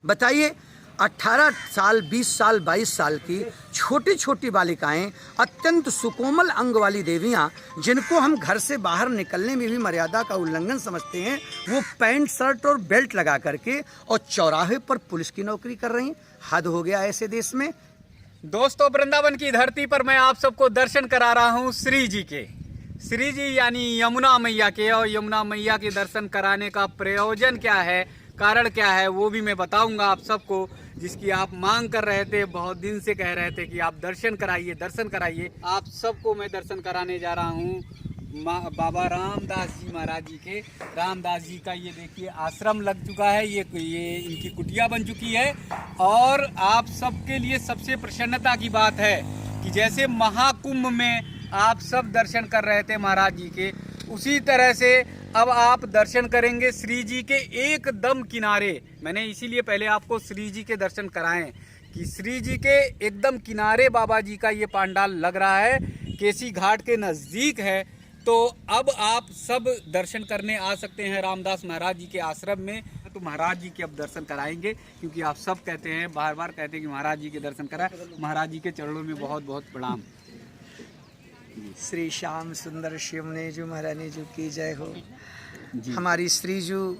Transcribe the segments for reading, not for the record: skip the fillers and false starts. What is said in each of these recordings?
बताइए, 18 साल, 20 साल, 22 साल की छोटी छोटी बालिकाएं, अत्यंत सुकोमल अंग वाली देवियां, जिनको हम घर से बाहर निकलने में भी मर्यादा का उल्लंघन समझते हैं, वो पैंट शर्ट और बेल्ट लगा करके और चौराहे पर पुलिस की नौकरी कर रही। हद हो गया ऐसे देश में। दोस्तों, वृंदावन की धरती पर मैं आप सबको दर्शन करा रहा हूँ श्री जी के। श्री जी यानी यमुना मैया के, और यमुना मैया के दर्शन कराने का प्रयोजन क्या है, कारण क्या है, वो भी मैं बताऊंगा आप सबको, जिसकी आप मांग कर रहे थे, बहुत दिन से कह रहे थे कि आप दर्शन कराइए, दर्शन कराइए। आप सबको मैं दर्शन कराने जा रहा हूँ बाबा रामदास जी महाराज जी के। रामदास जी का ये देखिए आश्रम लग चुका है, ये इनकी कुटिया बन चुकी है। और आप सबके लिए सबसे प्रसन्नता की बात है कि जैसे महाकुंभ में आप सब दर्शन कर रहे थे महाराज जी के, उसी तरह से अब आप दर्शन करेंगे श्री जी के एकदम किनारे। मैंने इसीलिए पहले आपको श्री जी के दर्शन कराएं कि श्री जी के एकदम किनारे बाबा जी का ये पांडाल लग रहा है, केसी घाट के नज़दीक है। तो अब आप सब दर्शन करने आ सकते हैं रामदास महाराज जी के आश्रम में। तो महाराज जी के अब दर्शन कराएंगे, क्योंकि आप सब कहते हैं, बार बार कहते हैं कि महाराज जी के दर्शन कराएं। महाराज जी के चरणों में बहुत बहुत प्रणाम। श्री श्याम सुंदर शिवने जो महारानी जो की जय हो। हमारी श्रीजू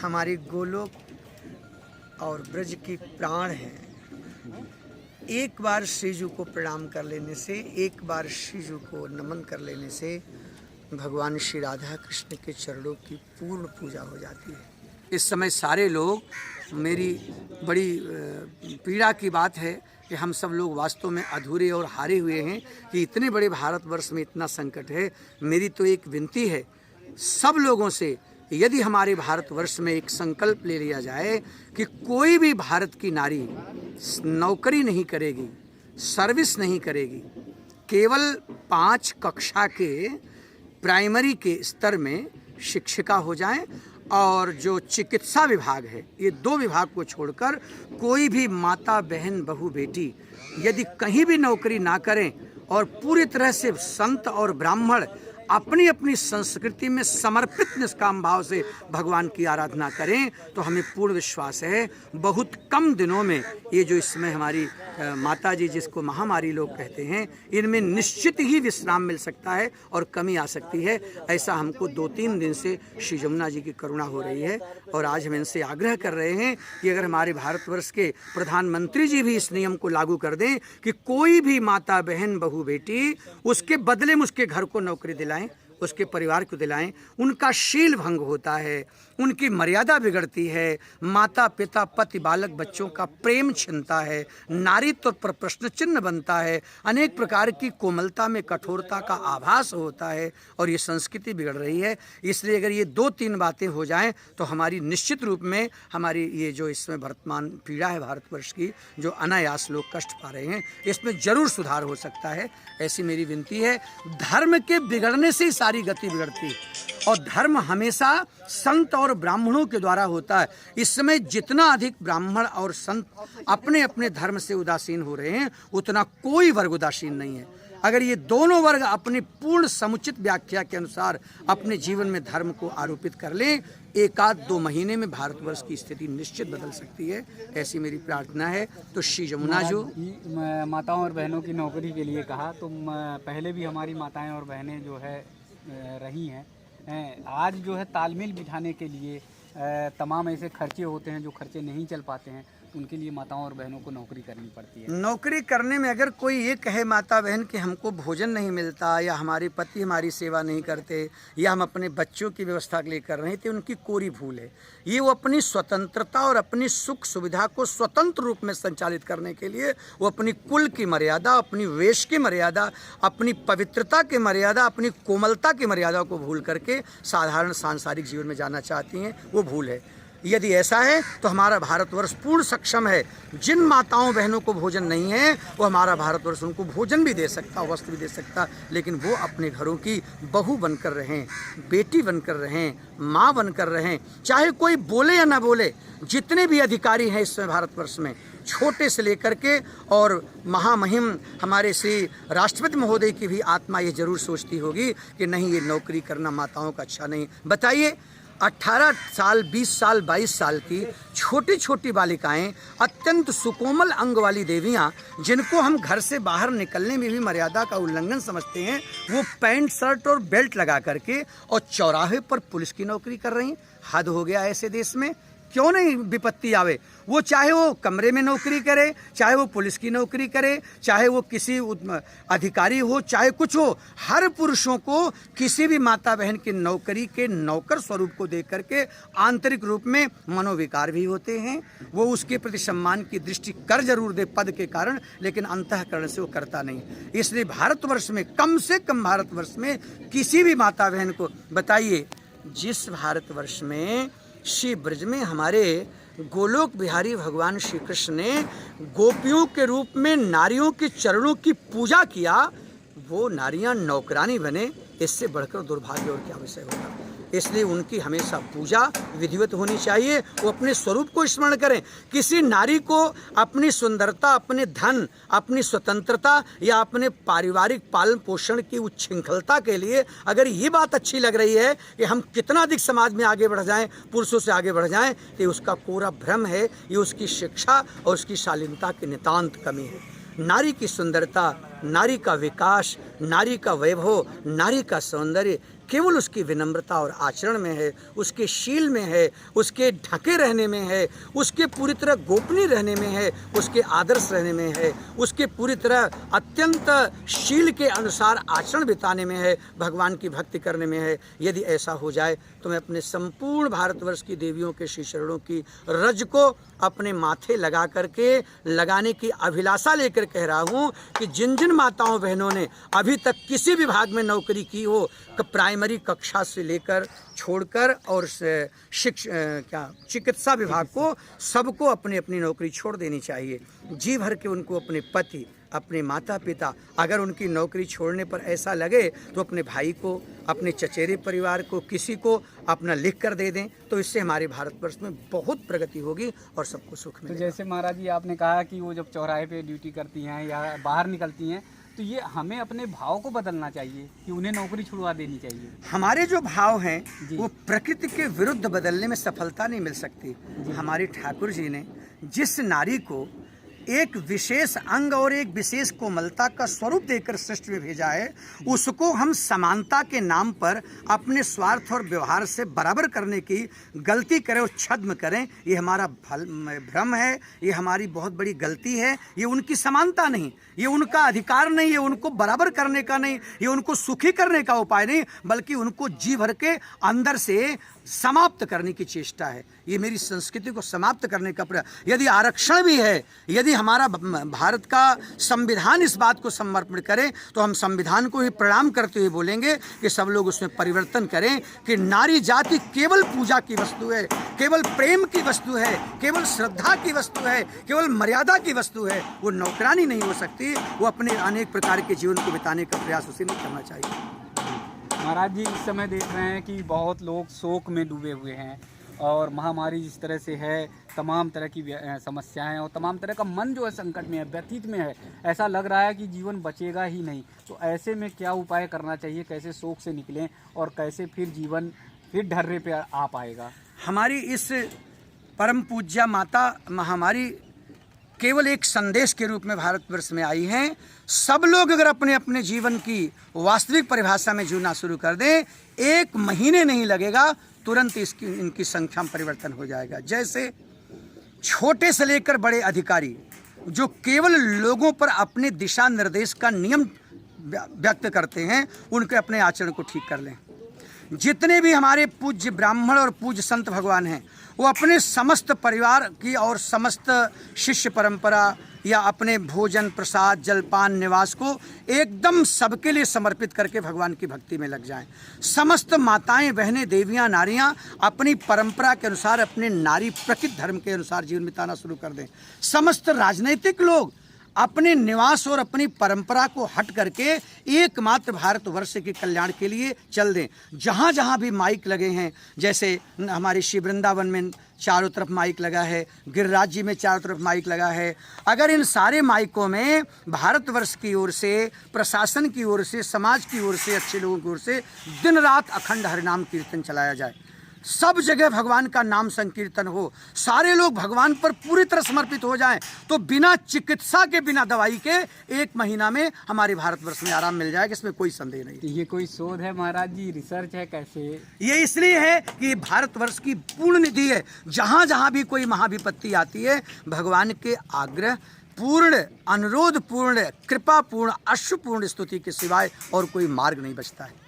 हमारी गोलोक और ब्रज की प्राण है। एक बार श्रीजू को प्रणाम कर लेने से, एक बार श्रीजू को नमन कर लेने से भगवान श्री राधा कृष्ण के चरणों की पूर्ण पूजा हो जाती है। इस समय सारे लोग, मेरी बड़ी पीड़ा की बात है कि हम सब लोग वास्तव में अधूरे और हारे हुए हैं कि इतने बड़े भारतवर्ष में इतना संकट है। मेरी तो एक विनती है सब लोगों से, यदि हमारे भारतवर्ष में एक संकल्प ले लिया जाए कि कोई भी भारत की नारी नौकरी नहीं करेगी, सर्विस नहीं करेगी, केवल 5 कक्षा के प्राइमरी के स्तर में शिक्षिका हो जाएं, और जो चिकित्सा विभाग है, ये 2 विभाग को छोड़कर कोई भी माता, बहन, बहू, बेटी यदि कहीं भी नौकरी ना करें और पूरी तरह से संत और ब्राह्मण अपनी अपनी संस्कृति में समर्पित निष्काम भाव से भगवान की आराधना करें, तो हमें पूर्ण विश्वास है बहुत कम दिनों में ये जो इसमें हमारी माता जी, जिसको महामारी लोग कहते हैं, इनमें निश्चित ही विश्राम मिल सकता है और कमी आ सकती है। ऐसा हमको 2-3 दिन से श्री यमुना जी की करुणा हो रही है। और आज हम इनसे आग्रह कर रहे हैं कि अगर हमारे भारतवर्ष के प्रधानमंत्री जी भी इस नियम को लागू कर दें कि कोई भी माता, बहन, बहू, बेटी उसके बदले में उसके घर को नौकरी दिलाएं, उसके परिवार को दिलाएं, उनका शील भंग होता है, उनकी मर्यादा बिगड़ती है, माता पिता पति बालक बच्चों का प्रेम छिनता है, नारीत्व पर प्रश्न चिन्ह बनता है, अनेक प्रकार की कोमलता में कठोरता का आभास होता है, और ये संस्कृति बिगड़ रही है। इसलिए अगर ये 2-3 बातें हो जाएं तो हमारी निश्चित रूप में हमारी ये जो इसमें वर्तमान पीड़ा है भारतवर्ष की, जो अनायास लोग कष्ट पा रहे हैं, इसमें जरूर सुधार हो सकता है। ऐसी मेरी विनती है। धर्म के बिगड़ने से सारी गति बिगड़ती है, और धर्म हमेशा संत और ब्राह्मणों के द्वारा होता है। इस समय जितना अधिक ब्राह्मण और संत अपने अपने धर्म से उदासीन हो रहे हैं, उतना कोई वर्ग उदासीन नहीं है। अगर ये दोनों वर्ग अपनी पूर्ण समुचित व्याख्या के अनुसार अपने जीवन में धर्म को आरोपित कर लें, 1-2 महीने में भारतवर्ष की स्थिति निश्चित बदल सकती है। ऐसी मेरी प्रार्थना है। तो श्री यमुना जो माताओं और बहनों की नौकरी के लिए कहा, तो पहले भी हमारी माताएं और बहनें जो है रही हैं, आज जो है तालमेल बिठाने के लिए तमाम ऐसे खर्चे होते हैं जो खर्चे नहीं चल पाते हैं, उनके लिए माताओं और बहनों को नौकरी करनी पड़ती है। नौकरी करने में अगर कोई ये कहे माता बहन कि हमको भोजन नहीं मिलता, या हमारे पति हमारी सेवा नहीं करते, या हम अपने बच्चों की व्यवस्था के लिए कर रहे हैं, तो उनकी कोरी भूल है। ये वो अपनी स्वतंत्रता और अपनी सुख सुविधा को स्वतंत्र रूप में संचालित करने के लिए वो अपनी कुल की मर्यादा, अपनी वेश की मर्यादा, अपनी पवित्रता की मर्यादा, अपनी कोमलता की मर्यादा को भूल करके साधारण सांसारिक जीवन में जाना चाहती हैं। वो भूल है। यदि ऐसा है तो हमारा भारतवर्ष पूर्ण सक्षम है। जिन माताओं बहनों को भोजन नहीं है, वो हमारा भारतवर्ष उनको भोजन भी दे सकता, वस्त्र भी दे सकता, लेकिन वो अपने घरों की बहू बनकर रहें, बेटी बनकर रहें, माँ बनकर रहें। चाहे कोई बोले या ना बोले, जितने भी अधिकारी हैं इसमें भारतवर्ष में, छोटे से लेकर के और महामहिम हमारे श्री राष्ट्रपति महोदय की भी आत्मा ये जरूर सोचती होगी कि नहीं, ये नौकरी करना माताओं का अच्छा नहीं। बताइए, 18 साल, 20 साल, 22 साल की छोटी छोटी बालिकाएं, अत्यंत सुकोमल अंग वाली देवियां, जिनको हम घर से बाहर निकलने में भी मर्यादा का उल्लंघन समझते हैं, वो पैंट शर्ट और बेल्ट लगा करके और चौराहे पर पुलिस की नौकरी कर रही हैं। हद हो गया ऐसे देश में। क्यों नहीं विपत्ति आवे? वो चाहे वो कमरे में नौकरी करे, चाहे वो पुलिस की नौकरी करे, चाहे वो किसी अधिकारी हो, चाहे कुछ हो, हर पुरुषों को किसी भी माता बहन की नौकरी के नौकर स्वरूप को देख करके आंतरिक रूप में मनोविकार भी होते हैं। वो उसके प्रति सम्मान की दृष्टि कर जरूर दे पद के कारण, लेकिन अंतःकरण से वो करता नहीं। इसलिए भारतवर्ष में, कम से कम भारतवर्ष में किसी भी माता बहन को बताइए, जिस भारतवर्ष में श्री ब्रज में हमारे गोलोक बिहारी भगवान श्री कृष्ण ने गोपियों के रूप में नारियों के चरणों की पूजा किया, वो नारियां नौकरानी बने, इससे बढ़कर दुर्भाग्य और क्या विषय होगा। इसलिए उनकी हमेशा पूजा विधिवत होनी चाहिए। वो अपने स्वरूप को स्मरण करें। किसी नारी को अपनी सुंदरता, अपने धन, अपनी स्वतंत्रता या अपने पारिवारिक पालन पोषण की उच्छृंखलता के लिए अगर ये बात अच्छी लग रही है कि हम कितना अधिक समाज में आगे बढ़ जाएं, पुरुषों से आगे बढ़ जाएं, तो उसका पूरा भ्रम है। ये उसकी शिक्षा और उसकी शालीनता की नितांत कमी है। नारी की सुंदरता, नारी का विकास, नारी का वैभव, नारी का सौंदर्य केवल उसकी विनम्रता और आचरण में है, उसके शील में है, उसके ढके रहने में है, उसके पूरी तरह गोपनीय रहने में है, उसके आदर्श रहने में है, उसके पूरी तरह अत्यंत शील के अनुसार आचरण बिताने में है, भगवान की भक्ति करने में है। यदि ऐसा हो जाए तो मैं अपने संपूर्ण भारतवर्ष की देवियों के श्री चरणों की रज को अपने माथे लगा करके लगाने की अभिलाषा लेकर कह रहा हूँ कि जिन जिन माताओं बहनों ने अभी तक किसी विभाग में नौकरी की हो, प्राइमरी कक्षा से लेकर छोड़कर और चिकित्सा विभाग को, सबको अपनी अपनी नौकरी छोड़ देनी चाहिए। जी भर के उनको अपने पति, अपने माता पिता, अगर उनकी नौकरी छोड़ने पर ऐसा लगे तो अपने भाई को, अपने चचेरे परिवार को, किसी को अपना लिख कर दे दें, तो इससे हमारे भारतवर्ष में बहुत प्रगति होगी और सबको सुख मिलेगा। तो जैसे महाराज जी आपने कहा कि वो जब चौराहे पे ड्यूटी करती हैं या बाहर निकलती हैं, तो ये हमें अपने भाव को बदलना चाहिए कि उन्हें नौकरी छुड़वा देनी चाहिए। हमारे जो भाव हैं वो प्रकृति के विरुद्ध बदलने में सफलता नहीं मिल सकती। हमारे ठाकुर जी ने जिस नारी को एक विशेष अंग और एक विशेष कोमलता का स्वरूप देकर सृष्टि में भेजा है, उसको हम समानता के नाम पर अपने स्वार्थ और व्यवहार से बराबर करने की गलती करें और छद्म करें, ये हमारा भ्रम है, ये हमारी बहुत बड़ी गलती है। ये उनकी समानता नहीं, ये उनका अधिकार नहीं, ये उनको बराबर करने का नहीं, ये उनको सुखी करने का उपाय नहीं, बल्कि उनको जी भर के अंदर से समाप्त करने की चेष्टा है। ये मेरी संस्कृति को समाप्त करने का प्रयास। यदि आरक्षण भी है, यदि हमारा भारत का संविधान इस बात को समर्पण करे, तो हम संविधान को ही प्रणाम करते हुए बोलेंगे कि सब लोग उसमें परिवर्तन करें कि नारी जाति केवल पूजा की वस्तु है, केवल प्रेम की वस्तु है, केवल श्रद्धा की वस्तु है, केवल मर्यादा की वस्तु है। वो नौकरानी नहीं हो सकती। वो अपने अनेक प्रकार के जीवन को बिताने का प्रयास उसे नहीं करना चाहिए। महाराज जी, इस समय देख रहे हैं कि बहुत लोग शोक में डूबे हुए हैं और महामारी जिस तरह से है, तमाम तरह की समस्याएं और तमाम तरह का मन जो है संकट में है, व्यथित में है। ऐसा लग रहा है कि जीवन बचेगा ही नहीं। तो ऐसे में क्या उपाय करना चाहिए, कैसे शोक से निकलें और कैसे फिर जीवन फिर ढर्रे पे आ पाएगा? हमारी इस परम पूज्या माता महामारी केवल एक संदेश के रूप में भारतवर्ष में आई हैं। सब लोग अगर अपने अपने जीवन की वास्तविक परिभाषा में जीना शुरू कर दें, 1 महीने नहीं लगेगा, तुरंत इनकी संख्या में परिवर्तन हो जाएगा। जैसे छोटे से लेकर बड़े अधिकारी जो केवल लोगों पर अपने दिशा निर्देश का नियम व्यक्त करते हैं, उनके अपने आचरण को ठीक कर लें। जितने भी हमारे पूज्य ब्राह्मण और पूज्य संत भगवान हैं, वो अपने समस्त परिवार की और समस्त शिष्य परंपरा या अपने भोजन, प्रसाद, जलपान, निवास को एकदम सबके लिए समर्पित करके भगवान की भक्ति में लग जाएं। समस्त माताएं, बहनें, देवियां, नारियां अपनी परंपरा के अनुसार, अपने नारी प्रकृति धर्म के अनुसार जीवन बिताना शुरू कर दें। समस्त राजनीतिक लोग अपने निवास और अपनी परंपरा को हट करके एकमात्र भारतवर्ष के कल्याण के लिए चल दें। जहाँ जहाँ भी माइक लगे हैं, जैसे हमारे श्री वृंदावन में चारों तरफ माइक लगा है, गिरिराज जी में चारों तरफ माइक लगा है, अगर इन सारे माइकों में भारतवर्ष की ओर से, प्रशासन की ओर से, समाज की ओर से, अच्छे लोगों की ओर से दिन रात अखंड हरिनाम कीर्तन चलाया जाए, सब जगह भगवान का नाम संकीर्तन हो, सारे लोग भगवान पर पूरी तरह समर्पित हो जाएं, तो बिना चिकित्सा के, बिना दवाई के 1 महीना में हमारे भारतवर्ष में आराम मिल जाएगा, इसमें कोई संदेह नहीं। तो ये कोई शोध है महाराज जी, रिसर्च है कैसे? ये इसलिए है कि भारतवर्ष की पूर्ण निधि है। जहाँ जहाँ भी कोई महाविपत्ति आती है, भगवान के आग्रह पूर्ण, अनुरोध पूर्ण, कृपा पूर्ण, अश्रुपूर्ण स्तुति के सिवाय और कोई मार्ग नहीं बचता है।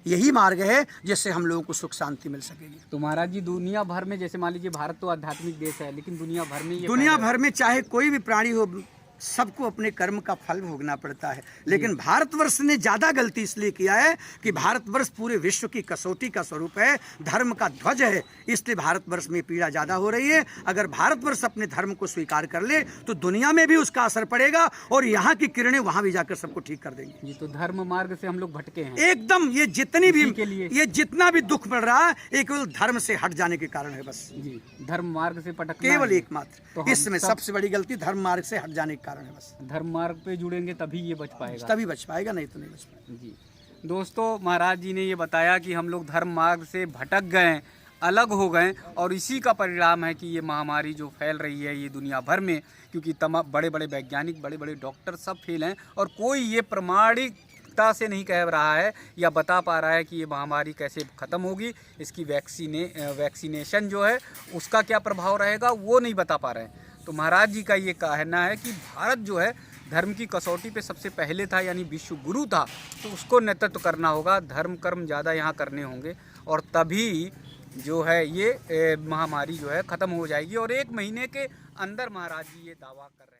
यही मार्ग है जिससे हम लोगों को सुख शांति मिल सकेगी। तो महाराज जी, दुनिया भर में, जैसे मान लीजिए भारत तो आध्यात्मिक देश है, लेकिन दुनिया भर में दुनिया भर में चाहे कोई भी प्राणी हो, सबको अपने कर्म का फल भोगना पड़ता है। लेकिन भारतवर्ष ने ज़्यादा गलती इसलिए किया है कि भारतवर्ष पूरे विश्व की कसौटी का स्वरूप है, धर्म का ध्वज है, इसलिए भारतवर्ष में पीड़ा ज़्यादा हो रही है। अगर भारतवर्ष अपने धर्म को स्वीकार कर ले तो दुनिया में भी उसका असर पड़ेगा और यहाँ की किरणें वहाँ भी जाकर सबको ठीक कर देंगी। ये तो धर्म मार्ग से हम लोग भटके हैं एकदम। ये जितनी भी के लिए ये जितना भी दुख पड़ रहा है, ये केवल धर्म से हट जाने के कारण है बस जी। धर्म मार्ग से भटकना केवल एकमात्र, तो हम इसमें सबसे बड़ी गलती धर्म मार्ग से हट जाने के कारण है बस। धर्म मार्ग पे जुड़ेंगे तभी ये बच पाएगा, तभी बच पाएगा, नहीं तो नहीं बच पाएगा। जी। दोस्तों, महाराज जी ने ये बताया कि हम लोग धर्म मार्ग से भटक गए, अलग हो गए, और इसी का परिणाम है कि ये महामारी जो फैल रही है ये दुनिया भर में, क्योंकि तमाम बड़े बड़े वैज्ञानिक, बड़े बड़े डॉक्टर सब फेल हैं और कोई ये प्रमाणिकता से नहीं कह रहा है या बता पा रहा है कि ये महामारी कैसे ख़त्म होगी, इसकी वैक्सीनेशन जो है उसका क्या प्रभाव रहेगा, वो नहीं बता पा रहे हैं। तो महाराज जी का ये कहना है कि भारत जो है धर्म की कसौटी पे सबसे पहले था, यानी विश्व गुरु था, तो उसको नेतृत्व करना होगा, धर्म कर्म ज़्यादा यहाँ करने होंगे, और तभी जो है ये महामारी जो है ख़त्म हो जाएगी। और 1 महीने के अंदर महाराज जी ये दावा कर रहे हैं।